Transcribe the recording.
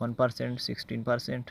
1%، 16%۔